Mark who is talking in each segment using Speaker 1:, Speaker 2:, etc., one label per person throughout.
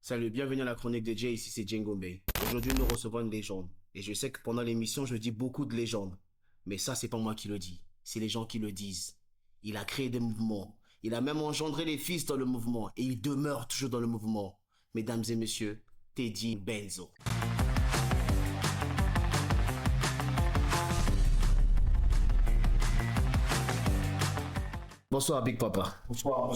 Speaker 1: Salut, bienvenue à la chronique de Jay, ici c'est Django Bay. Aujourd'hui nous recevons une légende. Et je sais que pendant l'émission je dis beaucoup de légendes. Mais ça c'est pas moi qui le dis, c'est les gens qui le disent. Il a créé des mouvements, il a même engendré les fils dans le mouvement et il demeure toujours dans le mouvement. Mesdames et messieurs, Teddy Benzo. Bonsoir Big Papa.
Speaker 2: Bonsoir.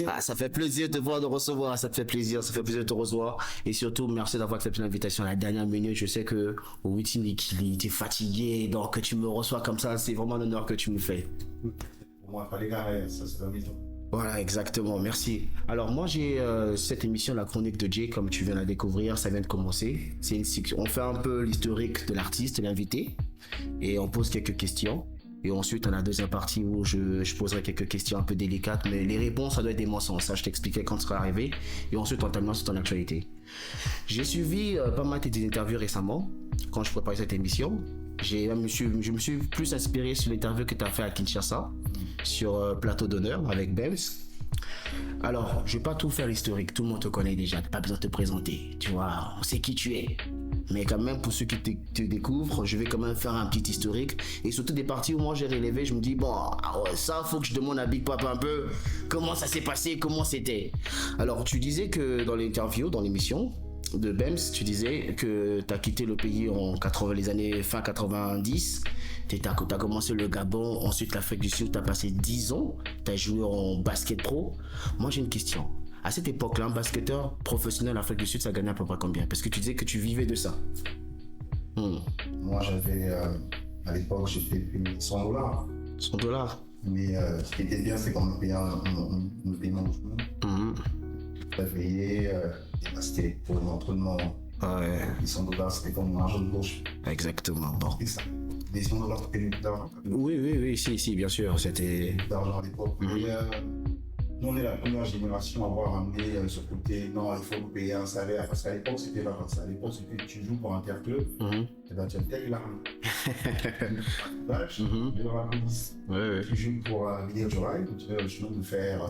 Speaker 1: Ah, ça fait plaisir de voir, de recevoir, ça te fait plaisir de te recevoir. Et surtout, merci d'avoir accepté l'invitation à la dernière minute. Je sais que au meeting, il était fatigué, donc que tu me reçois comme ça, c'est vraiment un honneur que tu me fais.
Speaker 2: Pour moi, pas les gars, ça c'est la maison.
Speaker 1: Voilà, exactement, merci. Alors moi j'ai cette émission, la chronique de Jay, comme tu viens de la découvrir, ça vient de commencer. On fait un peu l'historique de l'artiste, de l'invité, et on pose quelques questions. Et ensuite, on a la deuxième partie où je poserai quelques questions un peu délicates, mais les réponses, ça doit être des mensonges. Ça, je t'expliquerai quand ce sera arrivé. Et ensuite, on terminera sur ton actualité. J'ai suivi pas mal tes interviews récemment, quand je préparais cette émission. Je me suis plus inspiré sur l'interview que tu as fait à Kinshasa, sur Plateau d'honneur avec Bems. Alors, je vais pas tout faire l'historique, tout le monde te connaît déjà, t'as pas besoin de te présenter, tu vois, on sait qui tu es. Mais quand même, pour ceux qui te découvrent, je vais quand même faire un petit historique. Et surtout des parties où moi j'ai relevé, je me dis, bon, ça, faut que je demande à Big Papa un peu comment ça s'est passé, comment c'était. Alors, tu disais que dans l'interview, dans l'émission de Bems, tu disais que tu as quitté le pays en les années fin 90. Tu as commencé le Gabon, ensuite l'Afrique du Sud, tu as passé 10 ans, tu as joué en basket pro. Moi, j'ai une question. À cette époque-là, un basketteur professionnel en Afrique du Sud, ça gagnait à peu près combien? Parce que tu disais que tu vivais de ça.
Speaker 2: Moi, j'avais, à l'époque, j'étais payé $100.
Speaker 1: 100 dollars.
Speaker 2: Mais ce qui était bien, c'est qu'on me payait mon logement. Réveillé, et c'était pour l'entraînement.
Speaker 1: Ouais.
Speaker 2: Les $100, c'était comme mon argent de poche.
Speaker 1: Exactement. Bon.
Speaker 2: Et ça. Les $100, c'était beaucoup d'argent.
Speaker 1: Oui, si, bien sûr. C'était.
Speaker 2: Beaucoup d'argent à l'époque. Mais nous, on est la première génération à avoir amené ce côté, non, il faut vous payer un salaire. Parce qu'à l'époque, c'était pas comme ça. À l'époque, c'était tu joues pour interclub, et ben tu as tel l'arme. Tu joues pour Billy Joel, tu joues de faire.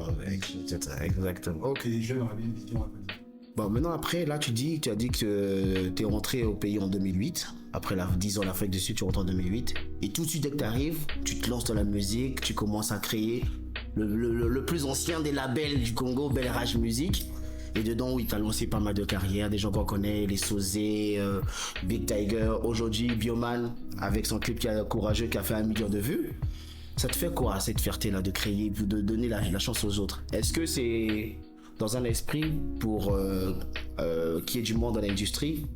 Speaker 1: Exactement.
Speaker 2: Ok, les jeunes ont une vision un peu différente.
Speaker 1: Bon, maintenant, après, là, tu as dit que tu es rentré au pays en 2008. Après 10 ans en Afrique du Sud, tu rentres en 2008. Et tout de suite, dès que tu arrives, tu te lances dans la musique, tu commences à créer le plus ancien des labels du Congo, Bel Rage Music. Et dedans, oui, tu as lancé pas mal de carrières, des gens qu'on connaît, les Sosé, Big Tiger, aujourd'hui Bioman, avec son clip courageux qui a fait 1 million de vues. Ça te fait quoi, cette fierté-là, de créer, de donner la chance aux autres? Est-ce que c'est dans un esprit pour qu'il y ait du monde dans l'industrie,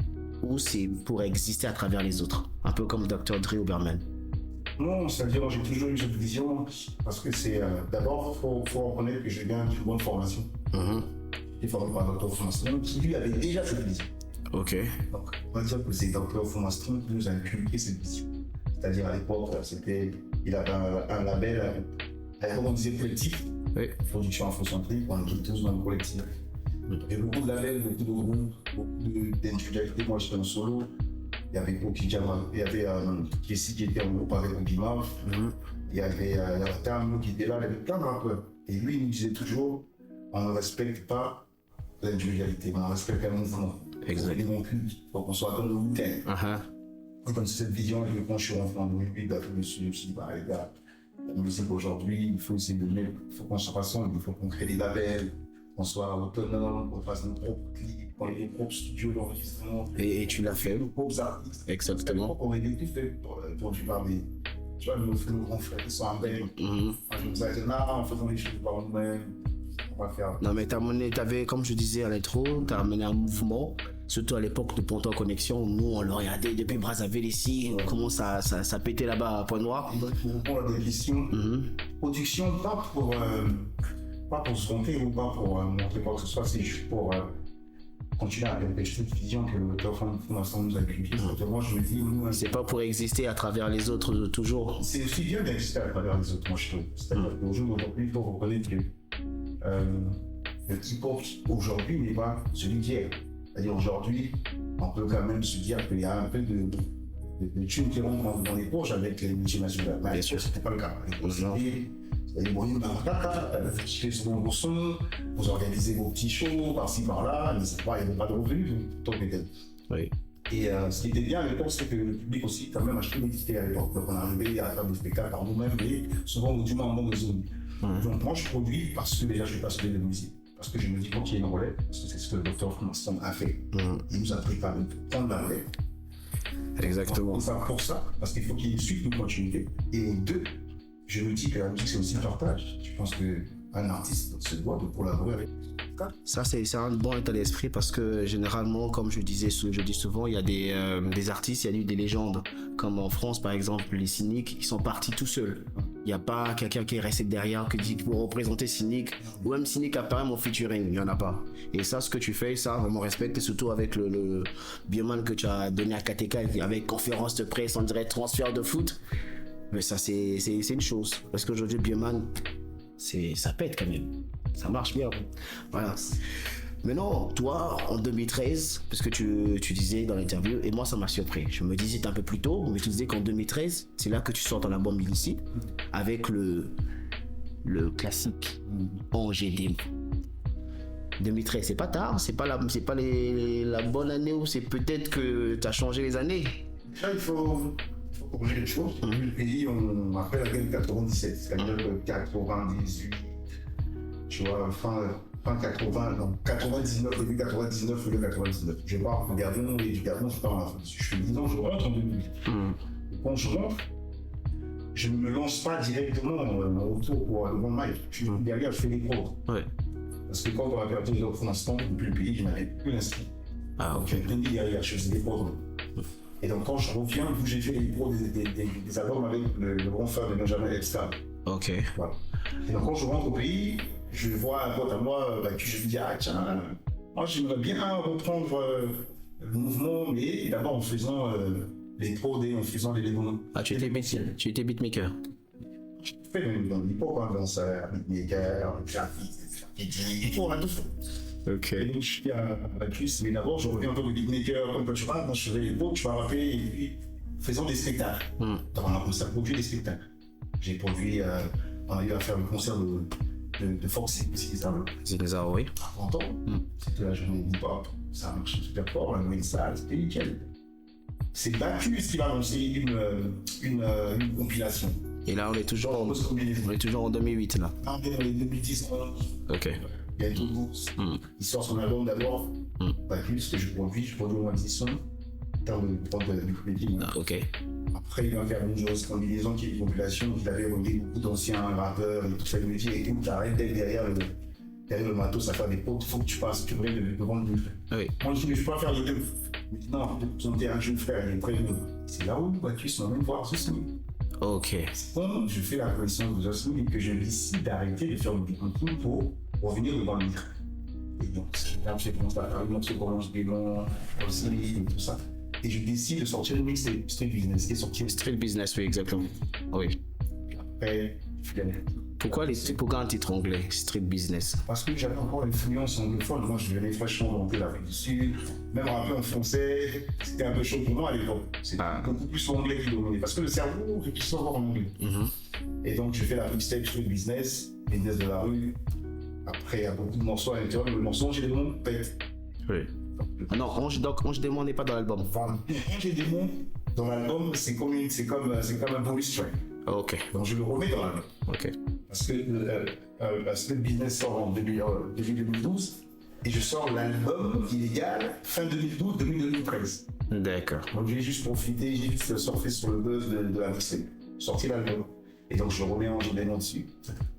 Speaker 1: ou c'est pour exister à travers les autres, un peu comme Dr. Dre ou Berman?
Speaker 2: Non, c'est-à-dire j'ai toujours eu cette vision parce que c'est d'abord faut reconnaître que je viens d'une bonne formation. J'ai formé par Dr. Formation qui lui avait déjà cette vision.
Speaker 1: Ok.
Speaker 2: Donc on va dire que c'est Dr. Formation qui nous a inculqué cette vision. C'est-à-dire à l'époque il avait un label, comme on disait collectif, oui. Production afrocentrique, on était tous dans le collectif. Il y avait beaucoup de labels, beaucoup de groupes, beaucoup d'individualités. Moi j'étais en solo. Il y avait Okidjama, il y avait Kessie qui était en groupe avec Ogima, il y avait Tam qui était là, il y avait plein de rappeurs. Et lui, il nous disait toujours, on ne respecte pas l'individualité, mais on respecte un mouvement.
Speaker 1: Exactement.
Speaker 2: Faut qu'on soit dans le week-end. Comme cette vision, et quand je suis rentré en 2008, je me suis dit, bah les gars, la musique aujourd'hui, il faut essayer de mettre, il faut qu'on se rassemble, il faut qu'on crée des labels, qu'on soit autonome, qu'on fasse nos propres clips, qu'on ait nos propres studios d'enregistrement.
Speaker 1: Et tu l'as fait.
Speaker 2: Nos propres artistes.
Speaker 1: Exactement.
Speaker 2: On aurait tout fait pour du parler. Tu vois, nos grands frères qui sont en belle. Je me disais, là, en faisant les choses par nous-mêmes, on va faire.
Speaker 1: Non, mais t'avais, comme je disais à l'intro, t'as amené un mouvement. Surtout à l'époque de Ponto Connexion, nous on le regardait depuis Brazzaville ici, comment ça pétait là-bas à Pointe-Noire.
Speaker 2: Pour répondre à des questions, production, pas pour se vanter ou pas pour montrer quoi que ce soit, c'est juste pour continuer à répéter cette vision que le Fondation nous a inculquée. Moi je me dis, nous,
Speaker 1: c'est pas pour exister à travers les autres toujours.
Speaker 2: C'est aussi bien d'exister à travers les autres, moi je trouve. C'est-à-dire qu'aujourd'hui, il faut reconnaître que le hip-hop aujourd'hui n'est pas celui d'hier. C'est-à-dire aujourd'hui, on peut quand même se dire qu'il y a un peu de thunes qui rentrent dans les poches avec les multinationales.
Speaker 1: Bien sûr.
Speaker 2: C'était pas le cas. C'est-à-dire, bon, il m'a chez son son, vous organisez vos petits shows par-ci par-là, mais c'est pas, il n'y avait pas de revenus, donc
Speaker 1: Oui.
Speaker 2: Et ce qui était bien à l'époque, c'est que le public aussi, quand même, achetait des tickets à l'époque. Donc on arrivait à faire des spectacles par nous-mêmes, mais souvent, du moins, en manque de zone. Donc moi, je produis parce que déjà, je suis passionné de musique. Parce que je me dis, quand il y a une relève, parce que c'est ce que le docteur Fromaston a fait, il nous a préparé pour prendre la relève.
Speaker 1: Exactement.
Speaker 2: On va pour ça, parce qu'il faut qu'il y ait une suite de continuité. Et deux, je me dis que la musique, c'est aussi un partage. Je pense qu'un artiste se doit de collaborer avec.
Speaker 1: Ça, c'est un bon état d'esprit parce que généralement, comme je dis souvent, il y a des artistes, il y a eu des légendes. Comme en France, par exemple, les Cyniques, ils sont partis tout seuls. Il n'y a pas quelqu'un qui est resté derrière, qui dit pour représenter Cynique, ou même Cynique apparaît mon featuring, il n'y en a pas. Et ça, ce que tu fais, ça, vraiment respecte, et surtout avec le Bioman que tu as donné à KTK, avec conférence de presse, on dirait transfert de foot. Mais ça, c'est une chose. Parce qu'aujourd'hui, Bioman, ça pète quand même. Ça marche bien. Voilà. Maintenant, toi, en 2013, parce que tu disais dans l'interview, et moi ça m'a surpris. Je me disais un peu plus tôt, mais tu disais qu'en 2013, c'est là que tu sors ton album Illicite, avec le classique Angers. 2013, c'est pas tard, c'est pas la bonne année où c'est peut-être que tu as changé les années.
Speaker 2: Là, il faut corriger les choses. Le pays, on appelle la guerre 97, c'est-à-dire que 98, tu vois, fin 80, donc 99, début 99, milieu 99. Je pars au Gabon et du Gabon, je pars en France. Je fais 10 ans, je rentre en 2008. Quand je rentre, je ne me lance pas directement au tour pour le bon mic. Derrière, je fais des pros.
Speaker 1: Ouais.
Speaker 2: Parce que quand on a perdu les autres instants, depuis le pays, je n'avais plus l'instant. Donc je me dis derrière, je faisais des pros. Et donc quand je reviens, j'ai fait les pros des albums avec le grand frère de Benjamin Epstein.
Speaker 1: Ok.
Speaker 2: Voilà. Et donc quand je rentre au pays, je vois un pote à moi, je me dis, ah tiens, moi j'aimerais bien reprendre le mouvement, mais d'abord en faisant les pros, en faisant les démons.
Speaker 1: Ah, tu étais beatmaker.
Speaker 2: Je fais dans l'époque, dans ça, beatmaker, graphiste, on a tout fait.
Speaker 1: Ok.
Speaker 2: Et donc je suis à Bacchus, mais d'abord je reviens un peu de beatmaker, comme tu vois, quand je faisais les pros, je vas rapper, et puis faisant des spectacles. Donc on a produit des spectacles. J'ai produit, on a eu à faire le concert de Foxy,
Speaker 1: C'est des arts, oui.
Speaker 2: À 30 ans. C'était la journée du pop. Ça marche super fort, la nouvelle salle, c'était nickel. C'est Bacchus qui va lancer une compilation.
Speaker 1: Et là, on est toujours en 2008, là.
Speaker 2: On est dans les 2010.
Speaker 1: Ok.
Speaker 2: Il y a tout Bourse. Il sort son album d'abord. Bacchus, que je produis au moins 10 sons. En termes de prendre de comédie.
Speaker 1: Ok.
Speaker 2: Après, il va faire une grosse combinaison qui est une compilation. Il avait remis beaucoup d'anciens rappeurs et tout ça. Il me dit, écoute, t'arrêtes d'être derrière le matos à faire des potes. Il faut que tu passes, tu devrais devant le frère.
Speaker 1: Oui.
Speaker 2: Moi, je ne peux pas faire les deux. Non, son terrain, je le frère, il est très bon. C'est là où Bacchus m'a même voir Zosmi.
Speaker 1: Ok.
Speaker 2: Quand je fais la connaissance de Zosmi et que je décide d'arrêter de faire le beatmaking pour revenir devant le micro. Et donc, c'est là où j'ai commencé à faire le morceau pour Ange Bélon, Osiri et tout ça. Et je décide de sortir le mix Street Business qui est sorti.
Speaker 1: Street Business, oui, exactement. Oui.
Speaker 2: Après,
Speaker 1: pourquoi un titre anglais, Street Business?
Speaker 2: Parce que j'avais encore l'influence anglophone. Moi, je venais fraîchement de l'Afrique du Sud. Même un peu en français, c'était un peu chaud pour moi à l'époque. C'était beaucoup plus anglais qui dominait. Parce que le cerveau réfléchit encore en anglais. Et donc, je fais la mixtape Street Business de la rue. Après, il y a beaucoup de morceaux à l'intérieur. Le morceau, j'ai des noms pète.
Speaker 1: Oui. Non, Ange Démon n'est pas dans l'album.
Speaker 2: Enfin, Ange Démon, dans l'album, c'est comme un bonus track.
Speaker 1: Ok.
Speaker 2: Donc je le remets dans l'album.
Speaker 1: Ok.
Speaker 2: Parce que la Street Business sort en début 2012 et je sors l'album illégal fin 2012, début 2013.
Speaker 1: D'accord.
Speaker 2: Donc j'ai juste profité, j'ai juste surfé sur le buzz de la mixtape, sorti l'album. Et donc je remets Ange Démon dessus.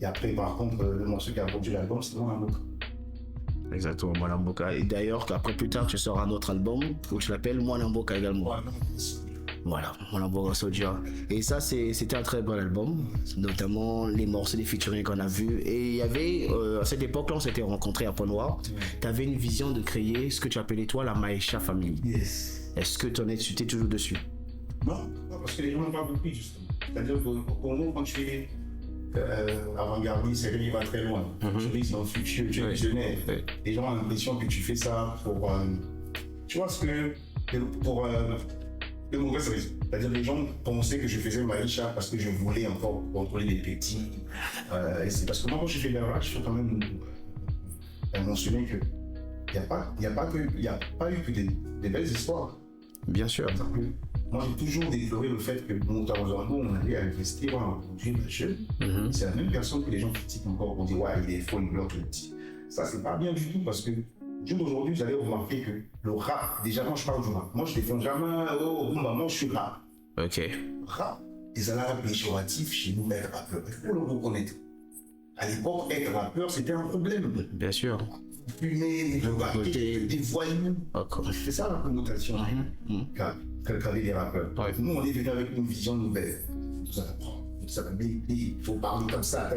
Speaker 2: Et après, par contre, le morceau qui a produit l'album, c'est Mon Amour.
Speaker 1: Exactement, Mwanamboka. Et d'ailleurs, après plus tard, tu sors un autre album où tu l'appelles Mwanamboka également. Voilà, Mwanamboka Soldier. Et ça, c'était un très bon album, notamment les morceaux, les featuring qu'on a vus. Et il y avait, à cette époque-là, on s'était rencontrés à Pont-Noir. Tu avais une vision de créer ce que tu appelais toi la Maïcha Family.
Speaker 2: Yes.
Speaker 1: Est-ce que tu étais toujours dessus?
Speaker 2: Non, parce que les gens n'ont pas compris, justement. C'est-à-dire que pour nous, quand tu es avant-gardiste, c'est qu'il va très loin. Je dis, c'est dans le futur, tu es visionnaire. Les gens ont l'impression que tu fais ça pour. Tu vois ce que. Pour de mauvaises raisons. C'est-à-dire les gens pensaient que je faisais Maïcha parce que je voulais encore contrôler les petits. Et c'est parce que moi, quand j'ai fait le rap, je suis quand même mentionner que il n'y a pas eu que des belles histoires.
Speaker 1: Bien sûr.
Speaker 2: Moi, j'ai toujours déploré le fait que mon Tarzango, on allait investir en produit de jeu. C'est la même personne que les gens critiquent encore pour dire ouais, il est faux, il bloque le petit. Ça, c'est pas bien du tout parce que aujourd'hui, vous allez remarquer que le rap, déjà quand je parle du rap, moi je défends jamais, oh, moi je suis rap.
Speaker 1: Ok.
Speaker 2: Rap, des alarmes péjoratifs chez nous, être rappeur. Il faut le reconnaître. À l'époque, être rappeur, c'était un problème.
Speaker 1: Bien sûr.
Speaker 2: Fumer, des voyous. C'est ça la connotation qu'avaient les rappeurs.
Speaker 1: Ouais.
Speaker 2: Nous, on est venu avec une vision nouvelle. Ça va bien, il faut parler comme ça,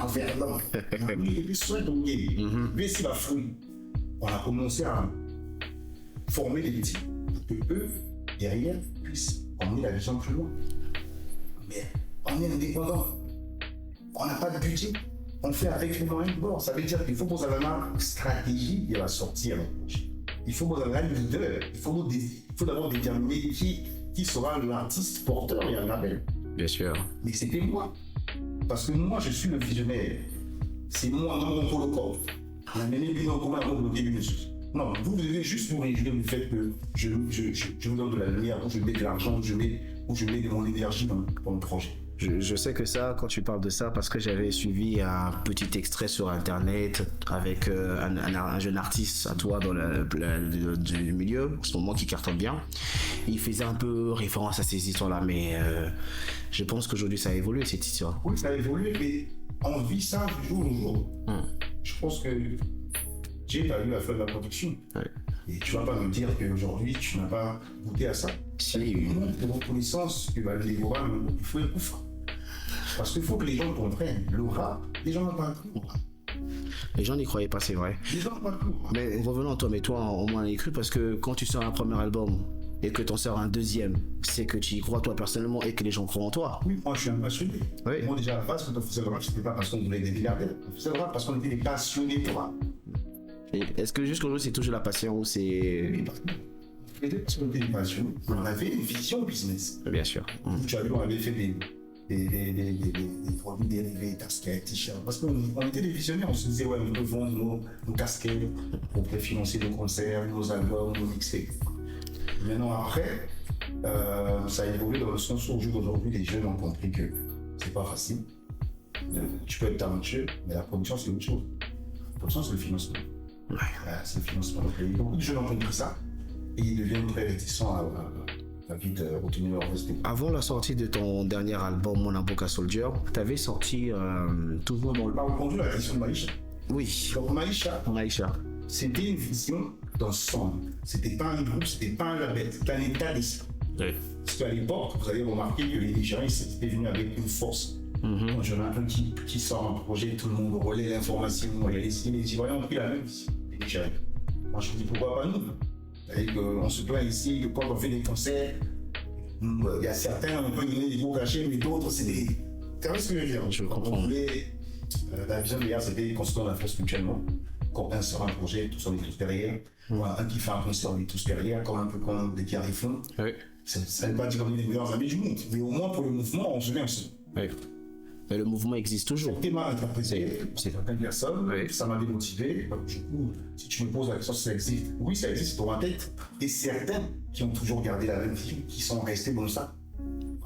Speaker 2: en verlan. Et puis, soin de game. Mais si la fouille, on a commencé à former les petits pour que eux, derrière, puissent emmener la vision plus loin. Mais on est indépendant. On n'a pas de budget. On fait avec les moyens de bord. Ça veut dire qu'il faut poser la stratégie de la sortir. Il faut poser la leader. Il faut d'abord déterminer qui sera l'artiste porteur et un label.
Speaker 1: Bien sûr.
Speaker 2: Mais c'était moi. Parce que moi, je suis le visionnaire. C'est moi, dans mon protocole. On a mené bien comment avant de bloquer une chose. Non, vous devez juste vous réjouir du fait que je vous donne de la lumière, où je mets de l'argent, où je mets de mon énergie dans le projet.
Speaker 1: Je sais que ça, quand tu parles de ça, parce que j'avais suivi un petit extrait sur internet avec un jeune artiste à toi dans du milieu, en ce moment qui cartonne bien. Il faisait un peu référence à ces histoires-là, mais je pense qu'aujourd'hui ça a évolué cette histoire.
Speaker 2: Oui, ça a évolué, mais on vit ça du jour au jour. Je pense que Jay a eu à faire de la production.
Speaker 1: Ouais.
Speaker 2: Et tu vas pas me dire qu'aujourd'hui tu n'as pas goûté à ça.
Speaker 1: Si.
Speaker 2: De reconnaissance que les Goran, il faut un coup franc. Parce qu'il faut que les gens comprennent. Le rap, les gens n'ont pas cru au rap.
Speaker 1: Les gens n'y croyaient pas, c'est vrai.
Speaker 2: Les gens n'ont pas cru au rap.
Speaker 1: Mais revenons à toi, mais toi au moins y cru parce que quand tu sors un premier album et que tu en sors un deuxième, c'est que tu y crois toi personnellement et que les gens croient en toi.
Speaker 2: Oui, moi je suis un passionné.
Speaker 1: Oui.
Speaker 2: Moi déjà à la base, quand on faisait le rap, c'était pas parce qu'on voulait des milliardaires. On faisait le rap parce qu'on était des passionnés de rap.
Speaker 1: Est-ce que jusqu'aujourd'hui c'est toujours la passion ou c'est...
Speaker 2: Parce qu'on était des passionnés. On avait une vision business.
Speaker 1: Bien sûr.
Speaker 2: Tu as vu, on avait fait des produits dérivés, casquettes, t-shirts. Parce qu'on était des visionnaires, on se disait, ouais, on peut vendre nos casquettes pour financer nos concerts, nos albums, nos mixtapes. Maintenant, après, ça a évolué dans le sens où aujourd'hui, les jeunes ont compris que c'est pas facile. Tu peux être talentueux, mais la production, c'est autre chose. La production, c'est le financement.
Speaker 1: Ouais.
Speaker 2: C'est le financement. Beaucoup de jeunes ont compris ça et ils deviennent très réticents à vite retenir leur respect.
Speaker 1: Avant la sortie de ton dernier album, Mon Avocat Soldier, tu avais sorti toujours dans le...
Speaker 2: On a répondu à la question de Maïcha.
Speaker 1: Oui.
Speaker 2: Donc Maïcha, c'était une vision d'ensemble. C'était pas un groupe, c'était pas un label, c'était un état d'esprit.
Speaker 1: Oui.
Speaker 2: Parce qu'à l'époque, vous avez remarqué que les Nigériens étaient venus avec une force. Quand Jonathan qui sort un projet, tout le monde relaie l'information. Les Nigériens ont pris la même vision, les Nigériens. Moi je me dis pourquoi pas nous. On se plaint ici que quand on fait des concerts, il y a certains, on peut donner des gros cachets, mais d'autres, c'est des. Tu vois ce que je veux dire?
Speaker 1: Je comprends.
Speaker 2: La vision de l'IA, c'était construire la force mutuellement. Quand un sort un projet, tous on est tous derrière. Un qui fait un concert, on est tous derrière, comme un peu comme des Pierre font.
Speaker 1: Oui.
Speaker 2: Ça ne veut pas dire qu'on est les meilleurs amis du monde, mais au moins pour le mouvement, on se met ensemble.
Speaker 1: Oui. Mais le mouvement existe toujours.
Speaker 2: C'était mal interprété,
Speaker 1: C'est
Speaker 2: certaines personnes,
Speaker 1: oui.
Speaker 2: Ça m'avait motivé. Donc, du coup, si tu me poses la question si ça existe, oui, ça existe dans ma tête. Et certains qui ont toujours gardé la même vie, qui sont restés dans ça.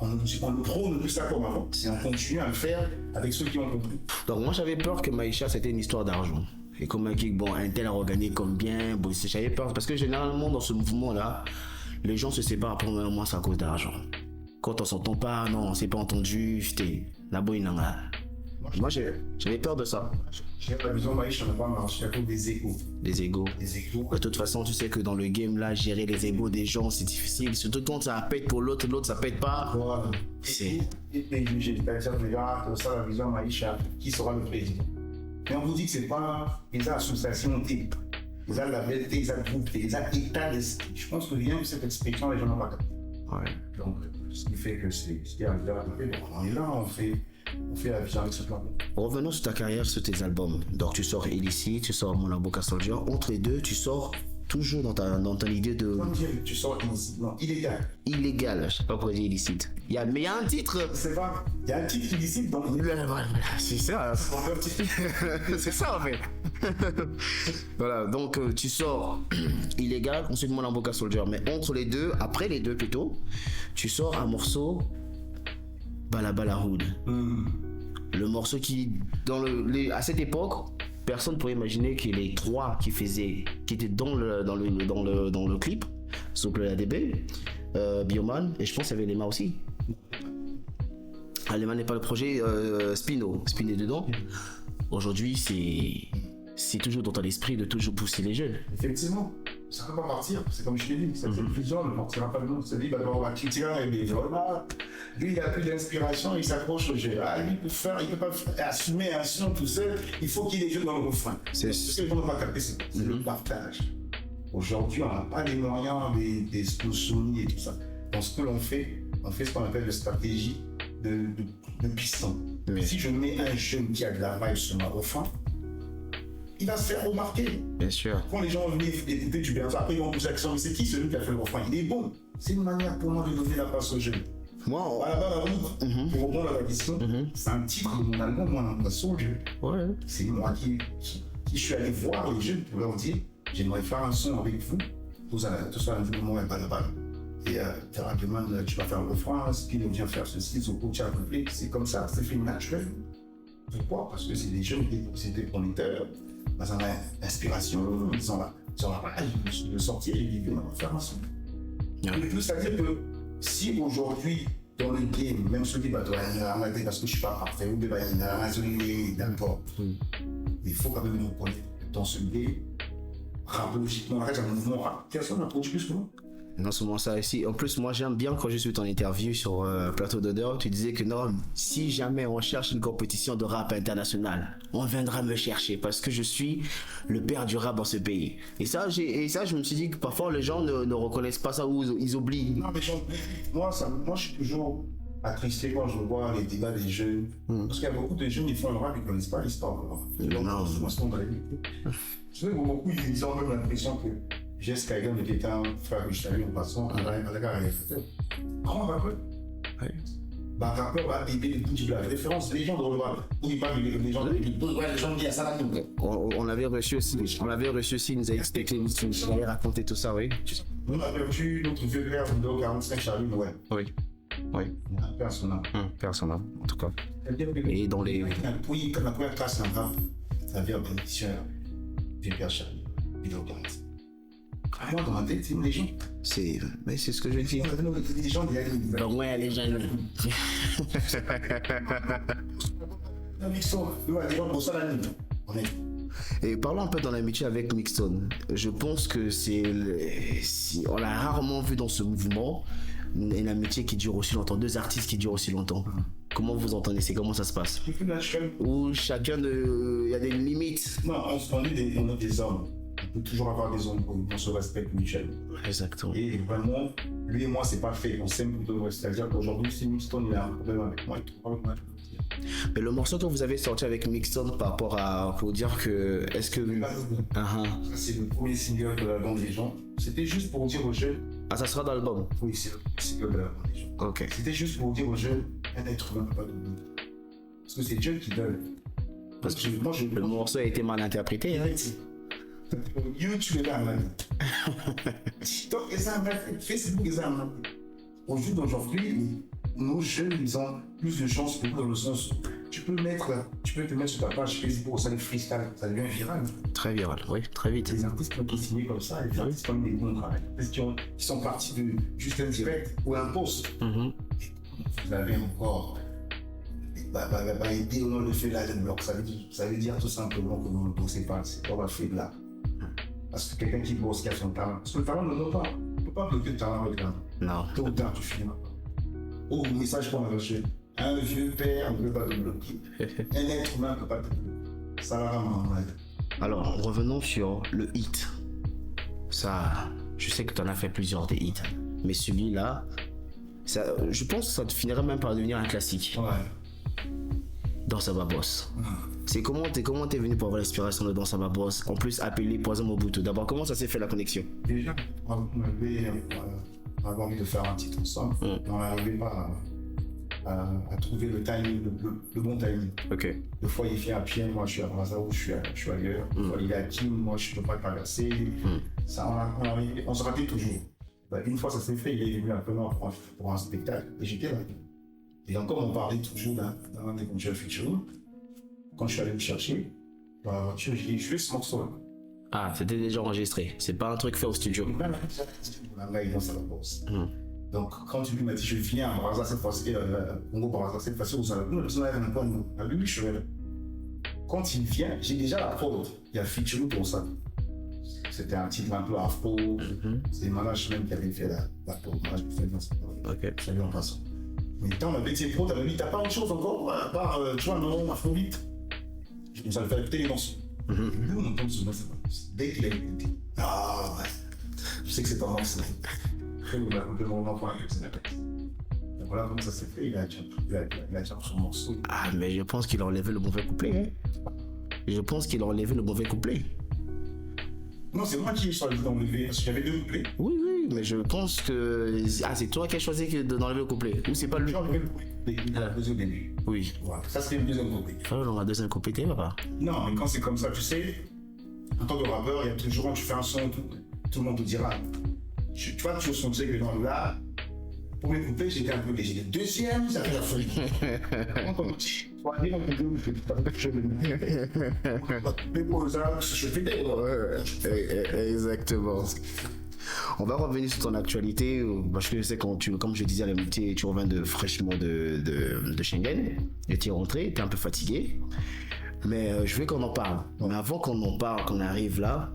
Speaker 2: On ne prône plus ça comme avant. C'est on continue à le faire avec ceux qui ont compris.
Speaker 1: Donc moi j'avais peur que Maïcha c'était une histoire d'argent. Et comme un kick, bon, un tel a regagné combien, bon, j'avais peur. Parce que généralement dans ce mouvement-là, les gens se séparent premièrement à cause d'argent. Quand on s'entend pas, non, on s'est pas entendu, c'était la bonne nanga. Moi j'avais peur de ça.
Speaker 2: J'ai la vision Maïcha n'a pas marché à cause des égos.
Speaker 1: Des égos. De toute façon, tu sais que dans le game là, gérer les égos des gens c'est difficile. Surtout quand ça pète pour l'autre ça pète pas.
Speaker 2: Voilà.
Speaker 1: C'est.
Speaker 2: Et jugé, c'est-à-dire regarde ça la vision Maïcha, qui sera le président. Mais on vous dit que c'est pas les associations type. Ils ont la vérité, ils ont le groupe, ils ont l'état d'esprit. Je pense que rien que cette expression, les gens n'ont pas compris.
Speaker 1: Ouais.
Speaker 2: Donc, ce qui fait que c'est arrivé à côté. On est là, on fait la vision avec ce plan.
Speaker 1: Revenons sur ta carrière, sur tes albums. Donc tu sors Illicit, tu sors Mon Avocat Soldier. Entre les deux, tu sors toujours dans ton idée de...
Speaker 2: Comment dire, tu sors illicite? Non, illégal.
Speaker 1: Illégal, je sais pas pourquoi dire illicite. Mais il y a un titre.
Speaker 2: C'est pas, il y a un titre illicite donc...
Speaker 1: Voilà, c'est ça. C'est ça en fait. Voilà, donc tu sors illégal, ensuite Mon Avocat Soldier. Mais entre les deux, après les deux plutôt, tu sors un morceau Bala Bala Hood. Le morceau qui, à cette époque, personne ne pourrait imaginer que les trois qui étaient dans le clip, Souple ADB, Bioman, et je pense qu'il y avait Lema aussi. Lema n'est pas le projet, Spino est dedans. Aujourd'hui, c'est toujours dans ton esprit de toujours pousser les jeunes.
Speaker 2: Effectivement, ça ne peut pas partir, c'est comme je t'ai dit, cette fusion ne partira pas de nous. C'est dit, on va quitter un et voilà. Lui, il a plus d'inspiration, il s'accroche au jeu. Lui, il peut pas assumer un son tout seul, il faut qu'il y ait des jeux dans le refrain. Ce que les gens n'ont pas capté, c'est le partage. Aujourd'hui, on n'a pas les moyens des sponsors et tout ça. Donc, ce que l'on fait, on fait ce qu'on appelle la stratégie de piston. Oui. Si je mets un jeune qui a de la vibe sur ma refrain, il va se faire remarquer.
Speaker 1: Bien sûr.
Speaker 2: Quand les gens viennent écouter du bien, après ils vont poser l'action, mais c'est qui celui qui a fait le refrain? Il est bon. C'est une manière pour moi de donner la place aux jeunes.
Speaker 1: Moi,
Speaker 2: à la base, pour répondre à la question, c'est un titre de mon album, moi, un Soldier. Ouais. C'est moi qui suis allé voir les jeunes pour leur dire, j'aimerais faire un son avec vous. Tout ça, un moment, là-bas. Et rapidement, tu vas faire le refrain, Spino vient faire ceci, Zoko, tu as compris. C'est comme ça, c'est fait naturel. Pourquoi? Parce que c'est des jeunes qui étaient prometteurs. Ils ont l'inspiration, ils ont la rage de sortir et ils viennent faire un son. De plus, c'est-à-dire que si aujourd'hui, dans le game, même ceux qui battent arrêter parce que je ne suis pas parfait, ou bien d'accord, il faut quand même nous connaître dans ce game. Logiquement, arrête un mouvement rap. Personne n'a produit plus que moi.
Speaker 1: Non seulement ça ici, en plus moi j'aime bien quand je suis ton interview sur Plateau d'Odeur, tu disais que non, si jamais on cherche une compétition de rap international, on viendra me chercher parce que je suis le père du rap dans ce pays. Et ça je me suis dit que parfois les gens ne reconnaissent pas ça ou ils oublient.
Speaker 2: Non mais moi je suis toujours attristé quand je vois les débats des jeunes, parce qu'il y a beaucoup de jeunes qui font le rap, ils ne connaissent pas l'histoire du rap. Non. Je sais que beaucoup ils ont même l'impression que Jess Kagan de quelqu'un, frère que je salue en passant, un gars à l'écouteur. Grand rappeur. Bah, rappeur va aider de la référence. Les gens de rap, ils parlent les gens disent ça là.
Speaker 1: On l'avait reçu aussi, il nous a expliqué, il avait raconté tout ça, oui.
Speaker 2: On avait reçu notre vieux père de 45 Charlie Noël.
Speaker 1: Oui.
Speaker 2: Personnel.
Speaker 1: Personnel, en tout cas. Et dans les.
Speaker 2: Oui, quand la première classe en rap, ça vient bénéficiaire, vieux père Charlie, il organise. Moi, dans ma tête, c'est une légende.
Speaker 1: Mais c'est ce que je dis.
Speaker 2: Les légendes, il y a une.
Speaker 1: Donc, ouais, les gens.
Speaker 2: Mixon, il y a des gens pour ça la nuit.
Speaker 1: Et parlons un peu dans l'amitié avec Mixon. Je pense que on l'a rarement vu dans ce mouvement, une amitié qui dure aussi longtemps, deux artistes qui durent aussi longtemps. Comment vous entendez? Comment ça se passe? Où chacun il y a des limites.
Speaker 2: Non, on est des hommes. On peut toujours avoir des hommes on se respecte mutuellement.
Speaker 1: Exactement.
Speaker 2: Et vraiment, lui et moi, c'est pas fait. On s'aime plutôt. C'est-à-dire qu'aujourd'hui, si Mixon il a un problème avec moi, il trouve pas avec moi.
Speaker 1: Mais le morceau que vous avez sorti avec Mixon par rapport à. Pour dire que. Est-ce que.
Speaker 2: Ça, c'est le premier single de l'album des gens. C'était juste pour dire aux jeunes.
Speaker 1: Ah, ça sera dans l'album?
Speaker 2: Oui, c'est le single de l'album des gens.
Speaker 1: Ok.
Speaker 2: C'était juste pour dire aux jeunes, un être humain ne peut pas donner. Parce que c'est Dieu qui donne.
Speaker 1: Parce que le morceau a été mal interprété. Hein?
Speaker 2: YouTube est là, TikTok est là, Facebook est là. Au jour d'aujourd'hui, nos jeunes, ils ont plus de chances pour dans le sens où tu peux te mettre sur ta page Facebook, ça devient freestyle, ça devient viral. Très viral,
Speaker 1: oui, très vite.
Speaker 2: Les artistes qui ont signé comme ça, les artistes qui ont eu des contrats, qui sont partis de juste un direct ou un post. Vous avez encore aider au nom de fait la bloc. Ça veut dire tout simplement que vous ne bossez pas, c'est pas fait de là. Parce que quelqu'un qui bosse, qui a son talent. Parce que le talent ne meurt pas. On ne peut pas bloquer le talent avec l'argent.
Speaker 1: Non.
Speaker 2: Tôt ou tard, tu finiras. Oh, message qu'on a reçu. Un vieux père ne peut pas te bloquer. Un être humain ne peut pas te bloquer. Ça va vraiment mal.
Speaker 1: Alors, revenons sur le hit. Ça, je sais que tu en as fait plusieurs des hits. Mais celui-là, je pense que ça te finirait même par devenir un classique.
Speaker 2: Ouais.
Speaker 1: Dans Saba Boss. comment t'es venu pour avoir l'inspiration de Dans Samba Boss, en plus appelé Poison Mobutu. D'abord, comment ça s'est fait la connexion?
Speaker 2: Déjà, on avait envie de faire un titre ensemble. On n'arrivait pas à trouver le timing, le bon timing.
Speaker 1: Ok.
Speaker 2: Des fois, il vient à pied, moi je suis à Brazzaville, je suis ailleurs. Des fois, il est à Kim, moi je ne peux pas traverser. Ça, on se ratait toujours. Une fois ça s'est fait, il est venu un peu pour un spectacle et j'étais là. Et encore, on parlait toujours d'un éventuel featuring. Quand je suis allé le chercher, dans la voiture, j'ai dit, je fais ce morceau-là.
Speaker 1: Ah, c'était déjà enregistré, c'est pas un truc fait au studio.
Speaker 2: Donc, quand tu lui m'as dit, je viens à Brazza cette fois-ci, Congo Brazza cette fois-ci, nous, on avait un peu à lui, je suis là. Quand il vient, j'ai déjà la prod, il y a featuring pour ça. C'était un titre un peu afro, c'est Manache même qui avait fait la prod. Moi, je fais dans ça.
Speaker 1: Ok.
Speaker 2: Je l'ai en passant. Mais quand on avait été pro, t'avais dit, t'as pas autre chose encore, à part, tu vois, non, afrobeat. Nous allons faire écouter les morceaux. Nous, on entend ce morceau. Dès qu'il a écouté, ah ouais, je sais que c'est pas moi, c'est après, on a complètement l'enfant avec ça. Voilà comment ça s'est fait, il a déjà son morceau.
Speaker 1: Ah, mais je pense qu'il a enlevé le mauvais couplet. Je pense qu'il a enlevé le mauvais couplet.
Speaker 2: Non, c'est moi qui ai choisi d'enlever, parce que j'avais deux couplets.
Speaker 1: Oui, mais je pense que... Ah, c'est toi qui as choisi d'enlever le couplet. Ou c'est pas lui?
Speaker 2: J'ai enlevé le couplet au début.
Speaker 1: Oui.
Speaker 2: Voilà, ça c'était le deuxième couplet.
Speaker 1: Ah, on a deuxième couplet, papa.
Speaker 2: Non, mais quand c'est comme ça, tu sais, en tant que rappeur, il y a toujours, quand tu fais un son, tout le monde te dira. Tu vois, tu sentais que dans là, pour mes couplets, j'étais un peu léger. Le deuxième, ça fait la folie.
Speaker 1: Exactement. On va revenir sur ton actualité, parce que je sais que comme je disais à l'amitié, tu reviens fraîchement de Schengen, et tu es rentré, tu es un peu fatigué, mais je veux qu'on en parle. Mais avant qu'on en parle, qu'on arrive là,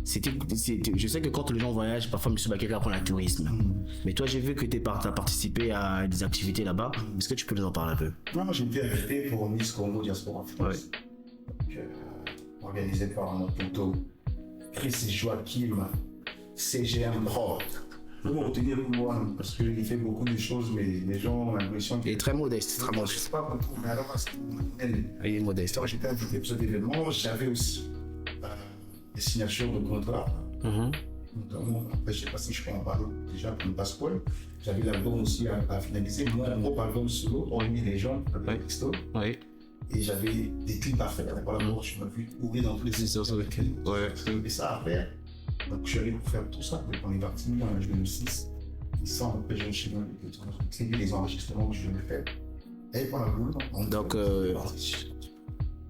Speaker 1: je sais que quand les gens voyagent, parfois M. Bakary apprend le tourisme. Mais toi, j'ai vu que tu as participé à des activités là-bas. Est-ce que tu peux nous en parler un peu?
Speaker 2: Non, j'ai été invité pour Miss Congo Diaspora France. Organisé par un poteau, Chris Joachim, CGM Prod. Pour retenir le moi, parce qu'il fait beaucoup de choses, mais les gens ont l'impression qu'il
Speaker 1: est très modeste, très modeste.
Speaker 2: Je sais pas beaucoup, mais alors,
Speaker 1: il est modeste.
Speaker 2: Quand j'étais invité pour cet événement, j'avais aussi des signatures de contrats. Notamment, après, je ne sais pas si je peux en parler déjà pour le passeport. J'avais l'album aussi à finaliser. Moi, un gros album solo, on mis les gens avec le texto.
Speaker 1: Oui.
Speaker 2: Et j'avais des clips à faire. Voilà, je m'ai vu ouvrir dans tous les sens avec eux. Et ça à faire. Donc, je suis allé pour faire tout ça. Donc, on est parti en 2006. Et ça, après, j'ai enchaîné les enregistrements que je devais faire. Et voilà,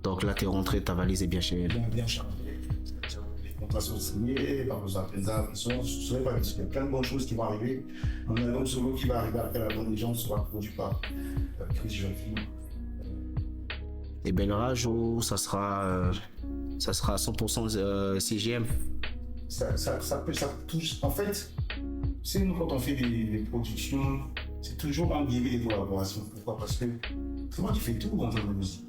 Speaker 1: donc là, tu es rentré, ta valise est bien chez elle.
Speaker 2: Bien chargée. Les contrats sont signés, par vos artisans, je ne saurais pas dire. Il y a plein de bonnes choses qui vont arriver. Mon album solo qui va arriver après l'album des gens sera produit par Chris Joachim.
Speaker 1: Et Belrage, ça sera à 100% CGM.
Speaker 2: Ça touche. En fait, c'est nous, quand on fait des productions, c'est toujours en guillemets des collaborations. Pourquoi? Parce que c'est moi qui fais tout en termes de musique.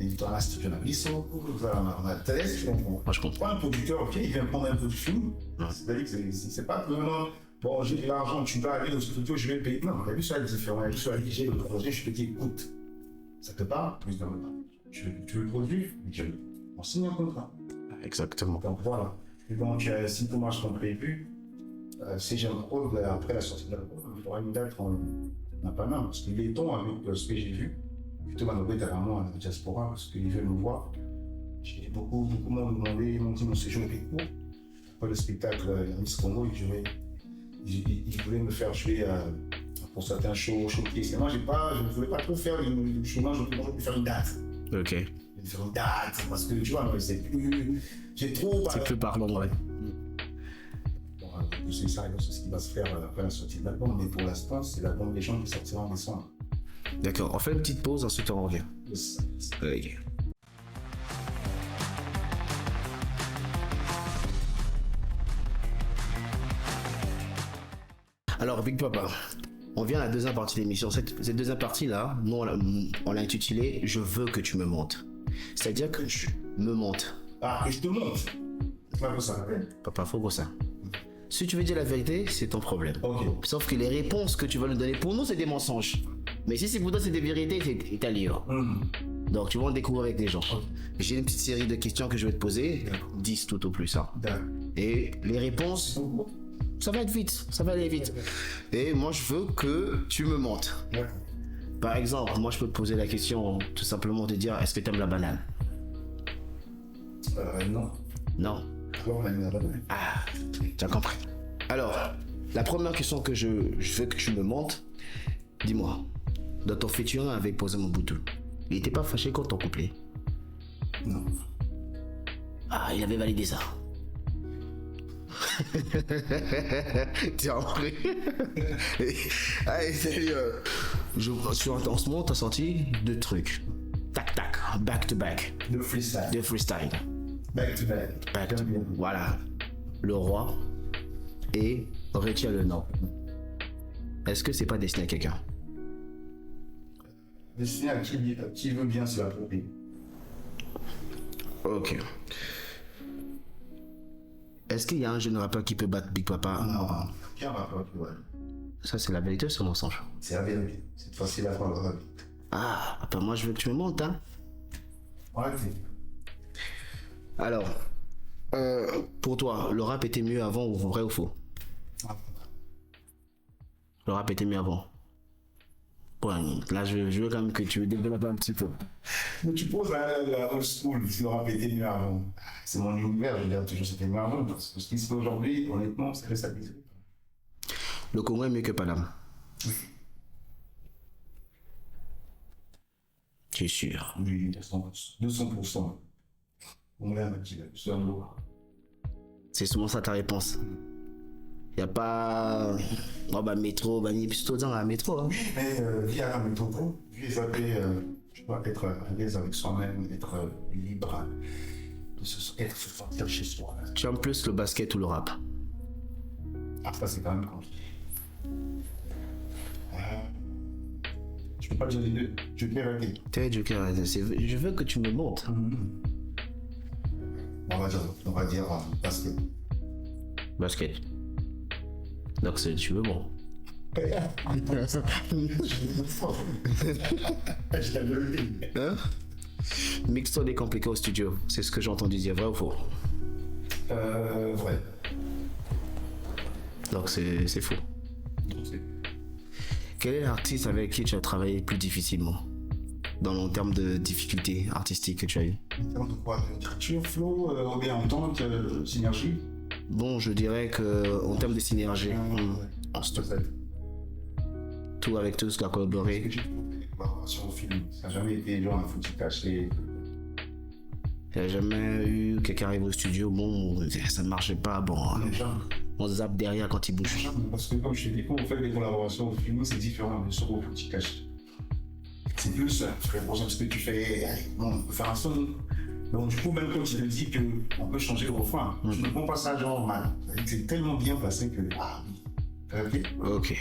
Speaker 2: Et dans la studio, on a Bissot, on a Thérèse, je comprends. Un producteur, ok, il vient prendre un peu de film. C'est-à-dire que c'est pas vraiment, bon, j'ai de l'argent, tu vas aller au studio, je vais le payer. Non, on a vu ça, les différents, on a vu ça, j'ai le projet, je te dis, écoute, ça te parle? Tu veux le produire? On signe un contrat.
Speaker 1: Exactement.
Speaker 2: Donc voilà. Et donc, si tout marche comme prévu, si j'ai un rôle après la sortie de l'album, il y aura une date en Panama, parce qu'il est temps avec ce que j'ai vu. Plutôt ma nouvelle carrément à la diaspora, parce qu'ils veulent me voir. J'ai beaucoup de monde demandé, ils m'ont dit mon séjour était court. Après le spectacle Miss Congo, ils voulaient me faire jouer pour certains showcases. Et moi, je ne voulais pas trop faire le chemin, je voulais faire une date.
Speaker 1: Ok.
Speaker 2: Je voulais faire une date, parce que tu vois, c'est plus. J'ai trop.
Speaker 1: C'est plus parlant, ouais.
Speaker 2: C'est ça, c'est ce qui va se faire après la sortie de l'album, mais pour l'instant, c'est l'album des gens qui sortira en décembre.
Speaker 1: D'accord, on fait une petite pause, ensuite on revient.
Speaker 2: Yes.
Speaker 1: Okay. Alors, Big Papa, on vient à la deuxième partie de l'émission. Cette deuxième partie-là, nous, on l'a intitulée « Je veux que tu me montres ». C'est-à-dire que tu me montres.
Speaker 2: Ah, que je te montre. C'est pas ça,
Speaker 1: Papa, faut que ça. Si tu veux dire la vérité, c'est ton problème.
Speaker 2: Okay.
Speaker 1: Sauf que les réponses que tu vas nous donner, pour nous, c'est des mensonges. Mais si c'est pour toi, c'est des vérités, t'es libre. Donc, tu vas en découvrir avec des gens. J'ai une petite série de questions que je vais te poser, 10 tout au plus. Hein. Et les réponses, ça va être vite, ça va aller vite. Et moi, je veux que tu me mentes. Par exemple, moi, je peux te poser la question, tout simplement de dire, est-ce que tu aimes la banane?
Speaker 2: Non.
Speaker 1: Non.
Speaker 2: Alors, on a mis la banane.
Speaker 1: Ah, tu as compris. Alors, la première question que je veux que tu me montres, dis-moi, dans ton featuring avec Posé Mobutu, il était pas fâché contre ton couplet?
Speaker 2: Non.
Speaker 1: Ah, il avait validé ça. T'es en vrai. Allez, sérieux. En ce moment, t'as sorti deux trucs. Tac, tac, back to back.
Speaker 2: De freestyle.
Speaker 1: De freestyle.
Speaker 2: Back to back.
Speaker 1: Back to, voilà. Le roi et retient le nom. Est-ce que c'est pas destiné à quelqu'un?
Speaker 2: Destiné à qui veut bien se l'approprier.
Speaker 1: Ok. Est-ce qu'il y a un jeune rappeur qui peut battre Big Papa?
Speaker 2: Non, aucun rappeur qui va.
Speaker 1: Ça, c'est la vérité ou c'est le mensonge?
Speaker 2: C'est la vérité. C'est facile à prendre.
Speaker 1: Ah, ben moi, je veux que tu me montes, hein.
Speaker 2: Ouais,
Speaker 1: Alors, pour toi, le rap était mieux avant ou vrai ou faux? Le rap était mieux avant. Ouais, là, je veux quand même que tu développes un petit peu.
Speaker 2: Mais tu poses la old school, si le rap était mieux avant. C'est mon univers, je veux dire toujours c'était mieux avant. Parce que ce qui se fait aujourd'hui, honnêtement, c'est reste à bizarre.
Speaker 1: Le Congo est mieux que Paname.
Speaker 2: Oui.
Speaker 1: Tu es sûr?
Speaker 2: Oui, 200%. On l'a dit, c'est un mot.
Speaker 1: C'est souvent ça ta réponse. Y a pas. Oh bah métro, bah ni plutôt dans la métro. Hein.
Speaker 2: Mais via la métro, vu les appels, je dois être à l'aise avec soi-même, être libre, de se sentir chez soi.
Speaker 1: Tu aimes plus le basket ou le rap?
Speaker 2: Ah, ça c'est quand même compliqué. Je peux pas dire les deux, je peux arrêter.
Speaker 1: T'es Joker, je veux que tu me montres.
Speaker 2: On va dire basket.
Speaker 1: Basket. Donc tu veux bon.
Speaker 2: Je l'avais levé.
Speaker 1: Hein? Mixton est compliqué au studio, c'est ce que j'ai entendu dire, vrai ou faux?
Speaker 2: Vrai.
Speaker 1: Donc c'est faux. Quel est l'artiste avec qui tu as travaillé plus difficilement? En termes de difficultés artistiques que tu as eu?
Speaker 2: En termes de quoi? D'écriture, flow, ou bien entente, synergie?
Speaker 1: Bon, je dirais que en termes de synergie, tout avec tout ce qu'a collaboré.
Speaker 2: Collaboration au film, ça n'a jamais été genre un foutu caché.
Speaker 1: Il n'y a jamais eu quelqu'un arrive au studio, bon, ça ne marchait pas, bon, on zappe derrière quand il bouge.
Speaker 2: Parce que comme je te dis, quand on fait des collaborations au film, c'est différent de ce qu'on foutu caché. C'est plus, par exemple, ce que tu fais, bon, on peut faire un son. Donc du coup, même quand tu te dis qu'on peut changer le refrain, je ne prends pas ça genre mal. C'est tellement bien passé que,
Speaker 1: Ok.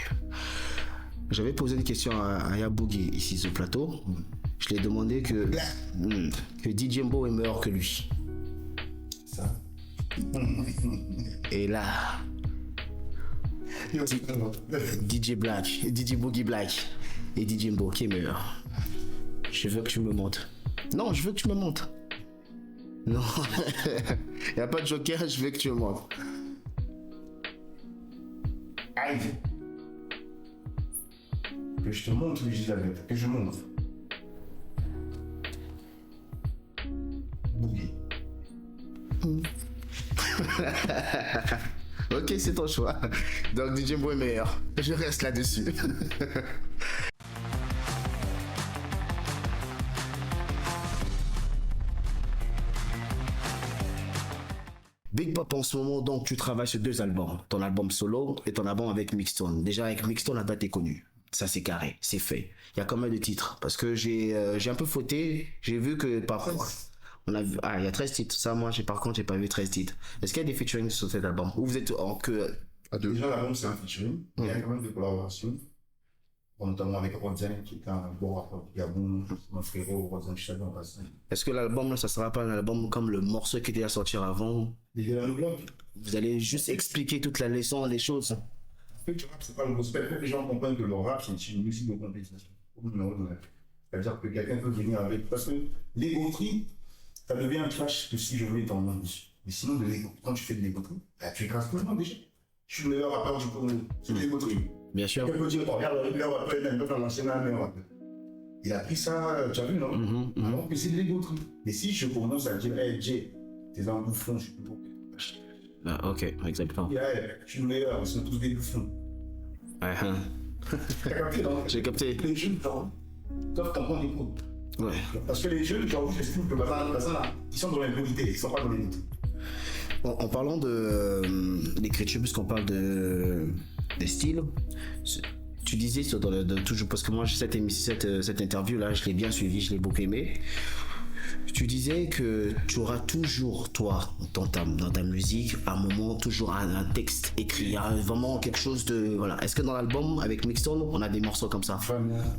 Speaker 1: J'avais posé une question à Yabougi ici sur le plateau. Je lui ai demandé que DJ Mbo est meilleur que lui.
Speaker 2: Ça.
Speaker 1: Et là, DJ Black, DJ Boogie Black et DJ Mbo qui est meilleur? Je veux que tu me montres. Non, je veux que tu me montres. Non, il n'y a pas de joker, je veux que tu me montres.
Speaker 2: Aïe. Que je te montre, oui, je dis la vérité. Que je montre. Boogie.
Speaker 1: Ok, c'est ton choix. Donc DJ Mbo est meilleur. Je reste là-dessus. Big Pop en ce moment, donc tu travailles sur deux albums. Ton album solo et ton album avec Mixton. Déjà avec Mixton, la date est connue. Ça c'est carré, c'est fait. Il y a combien de titres? Parce que j'ai un peu fauté. J'ai vu que parfois... On a vu, il y a 13 titres. Ça, moi, par contre, j'ai pas vu 13 titres. Est-ce qu'il y a des featuring sur cet album? Ou vous êtes en que à deux?
Speaker 2: Déjà, l'album, c'est un featuring. Il y a quand même des collaborations. Notamment avec Rodzan, qui est un bon rapport du Gabon, mon frérot, Rodzan Chadon.
Speaker 1: Est-ce que l'album, là, ça sera pas un album comme le morceau qui était à sortir avant? Vous allez juste expliquer toute la leçon, les choses.
Speaker 2: En fait, le rap, c'est pas le respect. Il faut que les gens comprennent que le rap, c'est une musique de compétition. C'est-à-dire que quelqu'un peut venir avec. Parce que l'ego trip, ça devient un clash que si je voulais t'en demander dessus. Mais sinon, de l'ego, quand tu fais de l'ego trip, tu écrases tout le monde déjà. Je suis le meilleur rappeur du monde. C'est de l'ego trip.
Speaker 1: Bien sûr.
Speaker 2: Quelqu'un peut dire, regarde, le meilleur rappeur, il peut faire national, le meilleur rappeur. Il a pris ça, tu as vu, non? Alors que c'est de l'ego trip. Mais si je commence à dire, hey, Jay, t'es un bouffon, je suis plus beau.
Speaker 1: Ah, ok, exactement.
Speaker 2: Je suis le meilleur, ils sont tous des bouffons.
Speaker 1: Ouais,
Speaker 2: T'as capté, non?
Speaker 1: j'ai capté.
Speaker 2: Les jeunes, doivent comprendre les cours.
Speaker 1: Ouais.
Speaker 2: Parce que les jeunes, genre, j'estime que ils sont dans l'impunité, ils sont pas dans les luttes.
Speaker 1: En parlant de l'écriture, puisqu'on parle des styles, tu disais toujours, parce que moi cette interview-là, je l'ai bien suivie, je l'ai beaucoup aimé. Tu disais que tu auras toujours, toi, dans ta musique, à un moment, toujours un texte écrit, vraiment quelque chose de... Voilà. Est-ce que dans l'album, avec Mixstone, on a des morceaux comme ça?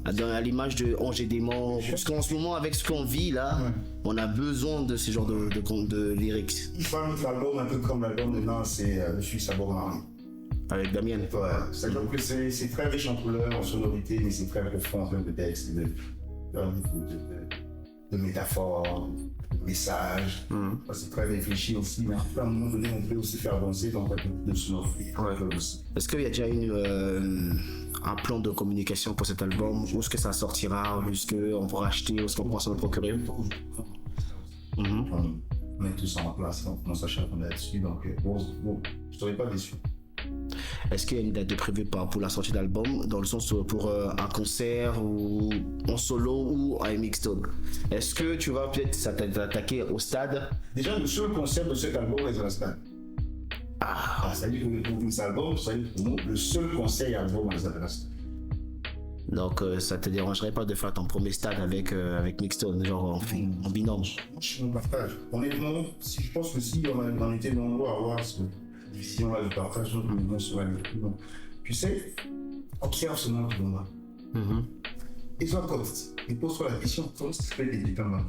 Speaker 1: À l'image de Angers Démon, parce qu'en ce moment, avec ce qu'on vit là, on a besoin de ce genre de lyrics.
Speaker 2: Il faut un album un peu comme l'album de Nance, c'est Je suis Sabor Marie.
Speaker 1: Avec Damien.
Speaker 2: Ouais, c'est-à-dire que c'est très riche en couleurs, en sonorité, mais c'est très profond en termes de texte, de métaphores, de messages. C'est très réfléchi aussi, mais à un moment donné, on peut aussi faire avancer dans un peu de sonorité.
Speaker 1: Est-ce qu'il y a déjà un plan de communication pour cet album? Où est-ce que ça sortira? Est-ce qu'on pourra acheter? Est-ce qu'on pourra s'en procurer?
Speaker 2: On met tout ça en place, on commence à chercher là-dessus, donc bon, je ne serais pas déçu.
Speaker 1: Est-ce qu'il y a une date de prévue pour la sortie d'album, dans le sens pour un concert ou en solo ou en mixtape? Est-ce que tu vas peut-être t'attaquer au stade?
Speaker 2: Déjà, le seul concert de cet album est au stade. C'est-à-dire que pour cet album, pour nous, le seul concert et album est au stade.
Speaker 1: Donc ça te dérangerait pas de faire ton premier stade avec Mixstone, genre en binôme?
Speaker 2: Je me partage. Honnêtement, je pense que si on était nombreux à voir ce vision-là de partage, on serait le plus bon. Tu sais, observe ce monde de moi. Ils ont un poste. Ils posent sur la question, comment ça se fait des dépendants?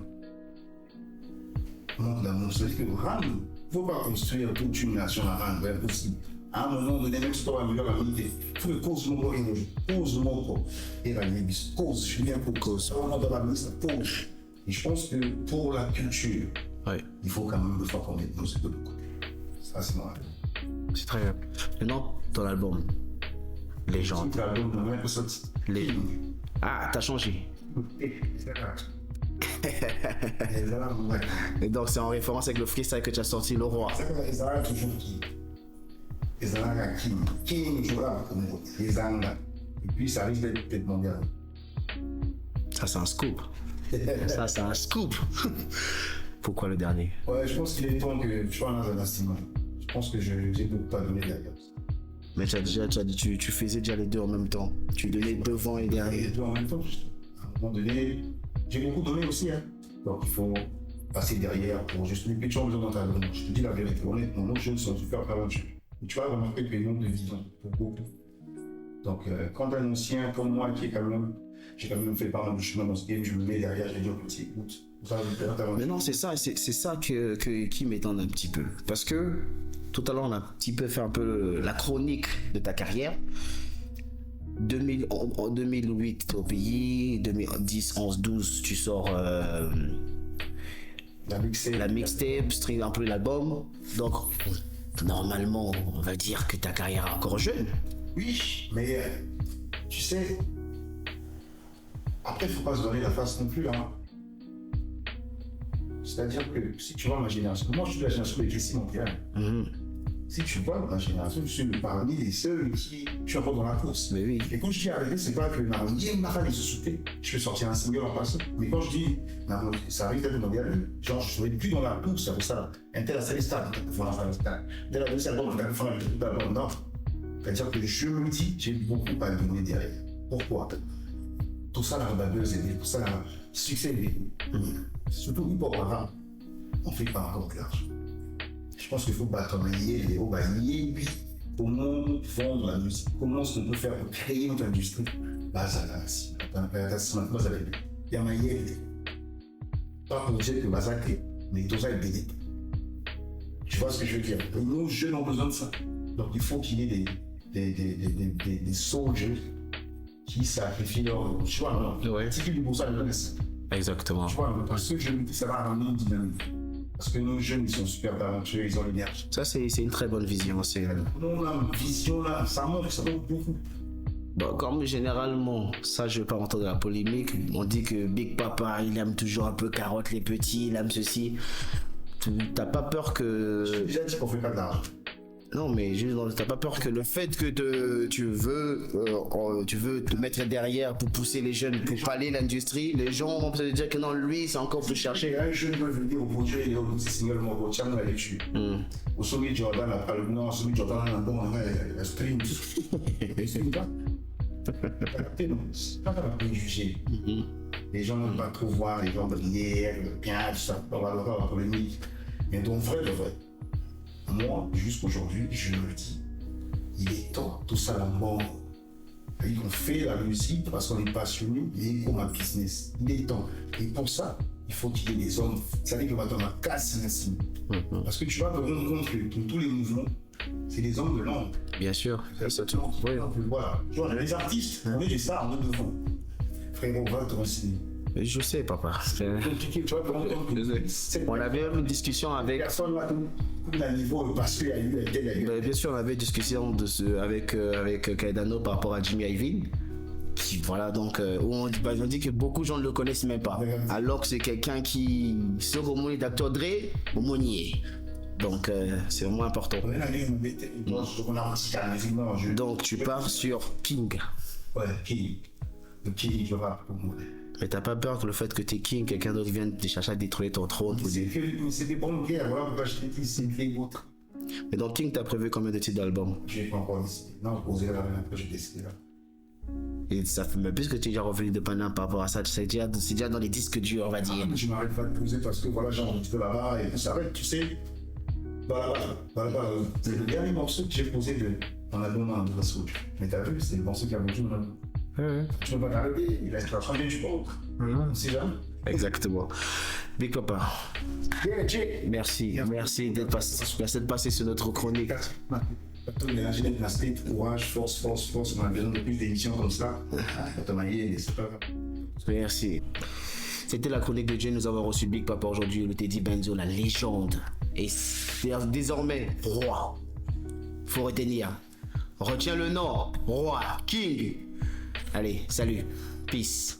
Speaker 2: Manque d'amour, c'est-à-dire que rendre, il ne faut pas construire toute une nation à rendre impossible. À un moment donné, même si tu vas améliorer la vérité, il faut que cause mon corps pose mon corps. Et la limite, cause, je viens pour cause. On dans la liste, pose. Et je pense que pour la culture, il faut quand même de fois qu'on mette nos de côté. Ça, c'est moi.
Speaker 1: C'est très bien. Maintenant, ton album, Légende. Ah, t'as changé. Et donc, c'est en référence avec le freestyle que tu as sorti, Le Roi.
Speaker 2: C'est toujours qui. King jouera pour moi. Et puis, ça risque d'être mondial.
Speaker 1: Ça, c'est un scoop. Ça, c'est un scoop. Pourquoi le dernier?
Speaker 2: Ouais, je pense qu'il est temps que je sois dans un estimant. Je pense que j'ai beaucoup à donner derrière.
Speaker 1: Mais tu faisais déjà les deux en même temps. Tu donnais devant et derrière.
Speaker 2: Les deux en même temps. À un moment donné, j'ai beaucoup donné aussi. Donc il faut passer derrière pour juste une petite chose dans ta vie. Je te dis la vérité, honnêtement, nos jeunes sont super talentueux. Et tu vas remarquer qu'il y a un nombre de vision pour beaucoup. Donc quand un ancien comme moi j'ai quand même fait pas mal de chemin dans ce game, je me mets derrière, j'ai dit au petit écoute.
Speaker 1: Mais non, c'est ça qui m'étonne un petit peu. Parce que tout à l'heure, on a un petit peu fait un peu la chronique de ta carrière. En 2008, tu es au pays. 2010, 11, 12, tu sors la mixtape, stream un peu l'album. Donc, normalement, on va dire que ta carrière est encore jeune.
Speaker 2: Oui, mais tu sais, après, il ne faut pas se donner la face non plus. C'est-à-dire que si tu vois ma génération, moi je suis de la génération des Kessie Montréal. Si tu vois ma génération, je suis parmi les seuls qui suis encore dans la course.
Speaker 1: Mais oui.
Speaker 2: Et quand je dis arrêter, c'est pas que Marali se sauter. Je peux sortir un single en passant. Mais quand je dis, ça arrive d'être mondial, genre je serai plus dans la course avec ça. Un tel a fait les stades, voilà, faire le stade. Tel a fait ça, bon, je vais faire le non. C'est-à-dire que je me dis, j'ai beaucoup à donner derrière. Pourquoi? Tout ça, la rebabeuse est tout ça, le succès est surtout hip-hop avant, on ne fait pas encore clair. Je pense qu'il faut batailler les hauts bailliers, puis comment vendre la musique, comment est-ce qu'on peut faire pour créer notre industrie. Bah, ça, il y a maillé. Pas pour dire que Bazak, mais tout ça est béni. Tu vois ce que je veux dire? Et nos jeunes ont besoin de ça. Donc il faut qu'il y ait des soldiers qui sacrifient leur. Tu vois, non?
Speaker 1: Ouais.
Speaker 2: C'est qui du Boursa de jeunesse.
Speaker 1: Exactement.
Speaker 2: Tu vois, parce que je me dis, ça va ramener une dynamique. Parce que nos jeunes, ils sont super talentueux, ils ont l'énergie.
Speaker 1: Ça, c'est une très bonne vision.
Speaker 2: On a une vision là, ça manque beaucoup.
Speaker 1: Bon, comme généralement, ça je vais pas rentrer dans la polémique, on dit que Big Papa il aime toujours un peu carotte les petits, il aime ceci. T'as pas peur que.
Speaker 2: J'ai déjà dit qu'on fait pas d'argent.
Speaker 1: Non mais t'as pas peur que le fait que tu veux te mettre derrière pour pousser les jeunes, pour parler l'industrie, les gens vont se dire que non, lui c'est encore plus cherché.
Speaker 2: Un jeune peut venir au produit et au single mon coach, on va les tuer. Au sommet de Jordan, au sommet de Jordan, on a stream. C'est pas. C'est pas grave de juger. Les gens ne vont pas trop voir, les gens briller, bien, tout ça, on va avoir la polémique. Mais donc, vrai de vrai, moi, jusqu'aujourd'hui, je me dis, il est temps, tout ça, la mort. On fait la musique parce qu'on est passionné, et pour ma business. Il est temps. Et pour ça, il faut qu'il y ait des hommes. Ça veut dire qu'on va dans la casse ainsi. Parce que tu vas te rendre compte que tous les mouvements, c'est des hommes de l'ombre.
Speaker 1: Bien sûr.
Speaker 2: C'est tout. Oui. Voilà. Tu vois, les artistes, on est des stars, on est devant. Frérot, on va te renseigner.
Speaker 1: Je sais, papa.
Speaker 2: C'est compliqué, tu vois,
Speaker 1: on avait une discussion avec.
Speaker 2: Personne n'a tout à niveau parce qu'il y a eu.
Speaker 1: Bien sûr, on avait une discussion avec Kaidano par rapport à Jimmy Iovine. Voilà, donc, où on dit que beaucoup de gens ne le connaissent même pas. Alors que c'est quelqu'un qui, sur au monde d'acteur Dre, au Monnier. Donc, c'est vraiment important. Donc, tu pars sur King.
Speaker 2: Ouais, King. Le King, je vois pour moi.
Speaker 1: Mais t'as pas peur que le fait que t'es King, quelqu'un d'autre vienne te chercher à détruire ton trône?
Speaker 2: C'est des bonnes guerres, voilà pourquoi je t'ai dit, c'est une autre.
Speaker 1: Mais dans King, t'as prévu combien de titres d'albums?
Speaker 2: Je n'ai pas encore décidé. Non, posé là, après j'ai décidé là.
Speaker 1: Et ça fait même plus que tu es déjà revenu de Paname par rapport à ça, c'est déjà dans les disques durs, on va dire.
Speaker 2: Je m'arrête pas de poser parce que voilà, j'ai enregistré là-bas et ça arrête, tu sais. Là-bas, c'est le dernier morceau que j'ai posé dans l'album de la Soul. Mais t'as vu, c'est le morceau qui a beaucoup de l'album. Tu peux pas t'arrêter, il reste pas changé du monde. On sait jamais.
Speaker 1: Exactement. Big Papa. Merci d'être passé sur notre chronique.
Speaker 2: L'énergie d'être masqué, courage, force. On a besoin de plus d'émissions comme ça. C'est pas grave.
Speaker 1: Merci. C'était la chronique de Jay. Nous avons reçu Big Papa aujourd'hui, le Teddy Benzo, la légende. Et c'est désormais roi. Faut retenir. Retiens le nom. Roi. King. Allez, salut. Peace.